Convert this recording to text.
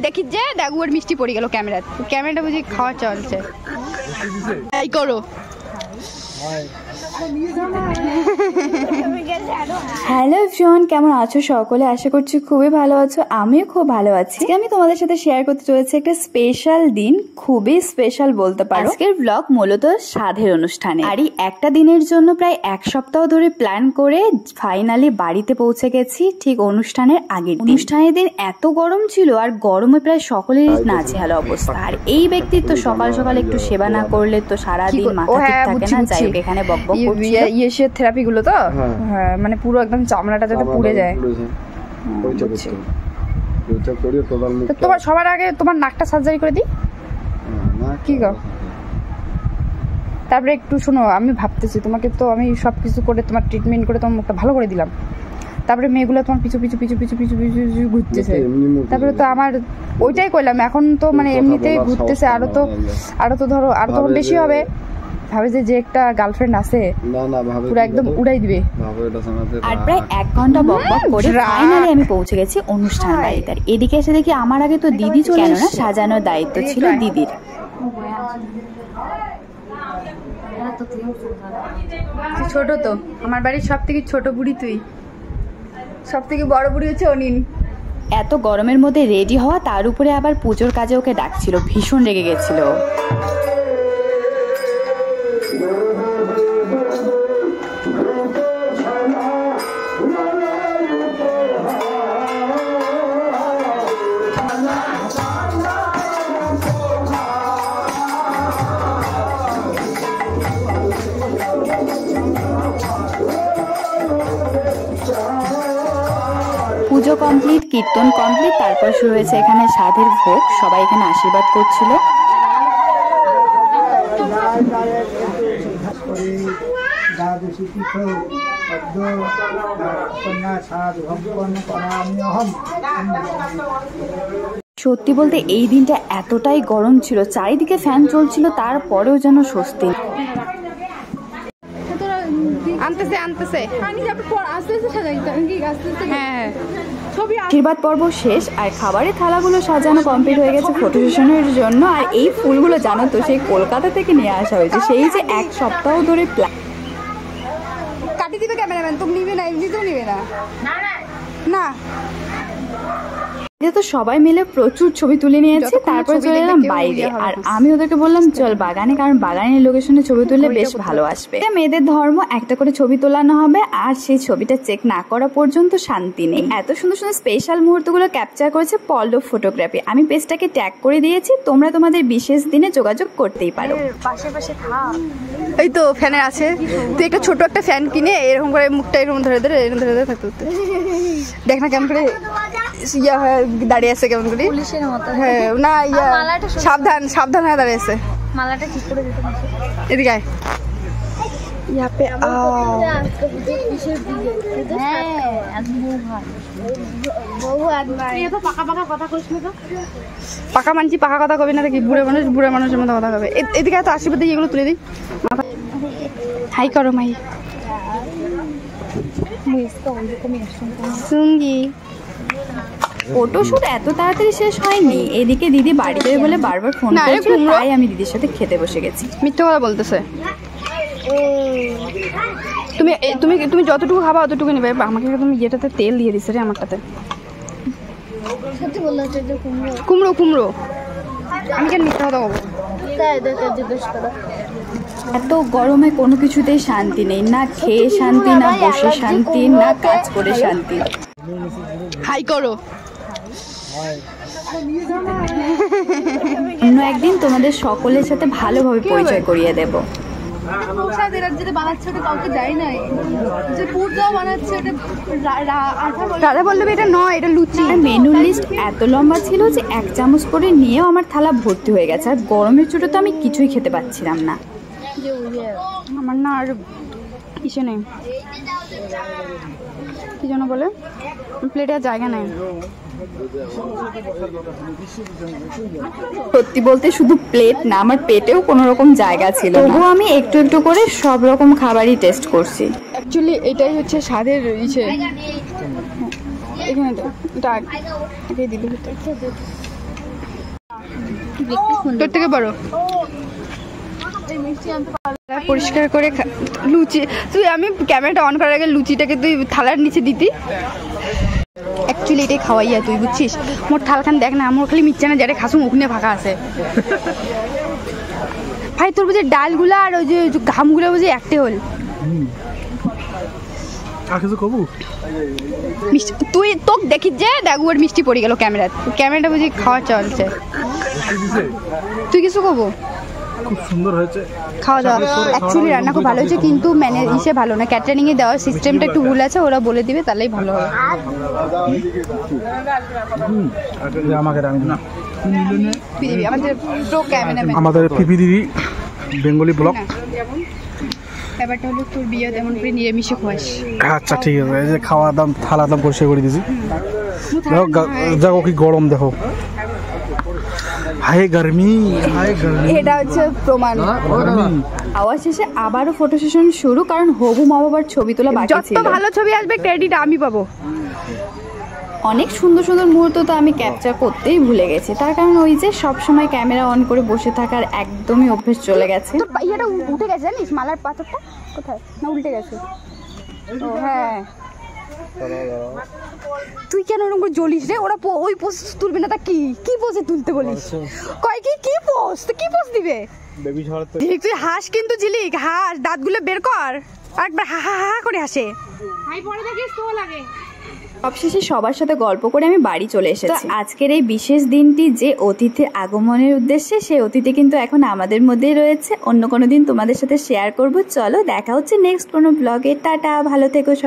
দেখি যে দাগুয়ার মিষ্টি পড়ে গেল ক্যামেরাটা বুঝি খাওয়া চলছে এই করো হ্যালো এভরিওয়ান, কেমন আছো সকলে? আশা করছি খুবই ভালো আছো। আমিও খুব ভালো আছি। আমি তোমাদের সাথে শেয়ার করতে চলেছি একটা স্পেশাল দিন, খুবই স্পেশাল বলতে পারো। আজকের ব্লগ মূলত সাধের অনুষ্ঠানে, আর এই একটা দিনের জন্য প্রায় এক সপ্তাহ ধরে প্ল্যান করে ফাইনালি বাড়িতে পৌঁছে গেছি ঠিক অনুষ্ঠানের আগের দিন। অনুষ্ঠানের দিন এত গরম ছিল আর গরমে প্রায় সকলেরই নাজেহাল অবস্থা। আর এই ব্যক্তির তো সকাল সকাল একটু সেবা না করলে তো সারাদিন মাথা ঠিক থাকে না। যাই হোক, এখানে বকবক ইয়ে থেরাপি গুলো তো হ্যাঁ, মানে পুরো একদম চামড়াটা যাতে পুড়ে যায়। তোমার সবার আগে তোমার নাকটা সার্জারি করে দিই কি গো? তারপরে একটু শোনো, আমি ভাবতেছি তোমাকে তো আমি সবকিছু করে তোমার ট্রিটমেন্ট করে তোমার মুখটা ভালো করে দিলাম, তারপরে মেয়েগুলো তোমার পিছু পিছু পিছু পিছু পিছু পিছু ঘুরতেছে। তারপরে তো আমার ওইটাই কইলাম, এখন তো মানে এমনিতেই ঘুরতেছে, আরো তো ধরো আরো তখন বেশি হবে। ভাবে যে একটা গার্লফ্রেন্ড আছে পুরো একদম উড়াই দিবে। আর প্রায় 1 ঘন্টা বকবক করে ফাইনালি আমি পৌঁছে গেছি অনুষ্ঠান বাড়িতে। আর এদিকে এসে দেখি আমার আগে তো দিদি চলে এলো না, সাজানোর দায়িত্ব ছিল দিদির। ছোট তো আমার বাড়ির সব থেকে ছোট বুড়ি, তুই সব থেকে বড় বুড়ি হচ্ছে অনিন। এত গরমের মধ্যে রেডি হওয়া, তার উপরে আবার পুজোর কাজে ওকে ডাকছিল, ভীষণ রেগে গেছিল। পুজো কমপ্লিট, কীর্তন কমপ্লিট, তারপর শুরু হয়েছে এখানে সাধের ভোগ। সবাই এখানে আশীর্বাদ করছিল। সত্যি বলতে এই দিনটা এতটাই গরম ছিল, চারিদিকে ফ্যান চলছিল, তারপরেও যেন স্বস্তি। আশীর্বাদ পর্ব শেষ আর খাবারের থালাগুলো সাজানো কমপ্লিট হয়ে গেছে ফটো সেশনের জন্য। আর এই ফুলগুলো জানো তো সেই কলকাতা থেকে নিয়ে আসা হয়েছে, সেই যে 1 সপ্তাহ ধরে প্ল্যান। কাটি দিবে ক্যামেরাম্যান, তুমি নিবে না, এমনিতেও নিবে না না। তো সবাই মিলে প্রচুর ছবি তুলে নিয়েছে, তারপরে চলে এলাম বাইরে। আর আমি ওদেরকে বললাম চল বাগানে, কারণ বাগানের লোকেশনে ছবি তুললে বেশ ভালো আসবে। মেয়েদের ধর্ম একটা করে ছবি তোলানো হবে, আর সেই ছবিটা চেক না করা পর্যন্ত শান্তি নেই। এত সুন্দর সুন্দর স্পেশাল মুহূর্তগুলো ক্যাপচার করেছে পল্লব ফটোগ্রাফি। আমি পেজটাকে ট্যাগ করে দিয়েছি, তোমরা তোমাদের বিশেষ দিনে যোগাযোগ করতেই পারো। এই তো ফ্যানের আছে, তুই একটা ছোট একটা ফ্যান কিনে এরকম করে মুখটা এরকম ধরে ধরে এরকম ধরে ধরে থাকতে দেখ না কেমন করে ইয়া হয়ে দাঁড়িয়ে আছে, কেমন করে পুলিশের মতো। হ্যাঁ না, ইয়া সাবধান সাবধান হয়ে দাঁড়িয়ে আছে। মালাটা ঠিক করে দিতে হবে। এদিকে আয়, ইয়া পে আও। পাকা মানছি, পাকা কথা কবি না দেখি, বুড়ে মানুষের মতো কথা কবে। এদিকে তো আশীর্বাদ দিয়ে এগুলো তুলে দিই। হাই করো মাই সঙ্গী। ফটোশুট এত তাড়াতাড়ি শেষ হয়নি, এদিকে দিদি বাড়ি যাবে বলে বারবার ফোন করেছিল, তাই আমি দিদির সাথে খেতে বসে গেছি। মিথ্যে কথা বলতেছে। তুমি তুমি তুমি যতটুকু খাবা অতটুকু নেবে। আমাকে তুমি ইয়েটাতে তেল দিয়ে দিছে রে আমারটাতে। কুমড়ো কুমড়ো, আমি কেন মিথ্যে কথা বলবো? এত গরমে কোনো কিছুতেই শান্তি নেই, না খেয়ে শান্তি, না বসে শান্তি, না কাজ করে শান্তি। হাই করো। অন্য একদিন তোমাদের সকলের সাথে ভালোভাবে পরিচয় করিয়ে দেব। রাধা বল্লভী এটা নয়, এটা লুচি। মেনু লিস্ট এত লম্বা ছিল যে 1 চামচ করে নিয়েও আমার থালা ভর্তি হয়ে গেছে। আর গরমের চোটে তো আমি কিছুই খেতে পাচ্ছিলাম না। আমার না আর কিছু নেই, কি জন্য বলে প্লেটে আর জায়গা নেই। সত্যি বলতে শুধু প্লেট না, আমার পেটেও কোনো রকম জায়গা ছিল না। তবুও আমি একটু একটু করে সব রকম খাবারই টেস্ট করছি। অ্যাকচুয়ালি এটাই হচ্ছে স্বাদের ইচ্ছে। এখানে দে, এটা আগে দিবি তোর থেকে বড় পরিষ্কার করে লুচি। তুই আমি ক্যামেরাটা অন করার আগে লুচিটাকে তুই থালার নিচে দিতি। অ্যাকচুয়ালি এটাই খাওয়াইয়া তুই বুঝছিস। মোর থালখান দেখ না, আমার খালি মিচ্ছে না যেটা খাসুম ওখানে ফাঁকা আছে ভাই। তোর বুঝে ডালগুলা আর ওই যে ঘামগুলো বুঝে একটে হল মিষ্টি। তুই তোকে দেখি যে দেখ ওর মিষ্টি পড়ে গেল ক্যামেরাটা বুঝি খাওয়া চলছে। তুই কিছু কব? খুব সুন্দর হয়েছে খাওয়া দাওয়া। অ্যাকচুয়ালি রান্না খুব ভালো হয়েছে, কিন্তু ইসে ভালো না, ক্যাটারিংয়ে দেওয়ার সিস্টেমটা একটু ভুল আছে। ওরা বলে দিবে তাহলেই ভালো হবে। আমাদের পিপি দিদি বেঙ্গলি ব্লগ। ব্যাপারটা হলো তোর বিয়ে তেমন করে নিরামিষে খোয়াস। আচ্ছা ঠিক আছে, এই যে খাওয়া দাম থালা দাম পরিষ্কার করে দিয়েছি। দেখো কি গরম, দেখো হায় গরমি, হায় গরমি। এটা হচ্ছে প্রমাণ। আওয়াজ শেষে আবারও ফটো সেশন শুরু, কারণ হবু মা বাবার ছবি তোলা বাকি ছিল। যত ভালো ছবি আসবে ক্রেডিট আমি পাবো। অনেক সুন্দর সুন্দর মুহূর্ত তো আমি ক্যাপচার করতেই ভুলে গেছি, তার কারণ ওই যে সব সময় ক্যামেরা অন করে বসে থাকার একদমই অভ্যেস চলে গেছে। তোর ইয়েটা উঠে গেছে জানিস, মালার পাথরটা কোথায় না উল্টে গেছে। ও হ্যাঁ, তুই কেন ওরকম করে জ্বলিস রে? ওরা ওই পোজ তুলবে না, তা কি পোজে তুলতে বলিস? কয় কি পোজ, তো কি পোজ দিবে? তুই হাস কিন্তু ঝিলিক, হাস, দাঁতগুলো বের কর, একবার হা হা হা করে হাসে। সবশেষে সবার সাথে গল্প করে আমি বাড়ি চলে এসেছি। আজকের এই বিশেষ দিনটি যে অতিথির আগমনের উদ্দেশ্যে, সেই অতিথি কিন্তু এখন আমাদের মধ্যেই রয়েছে। অন্য কোনো দিন তোমাদের সাথে শেয়ার করব। চলো দেখা হচ্ছে নেক্সট কোনো ব্লগে। টাটা, ভালো থেকো সব।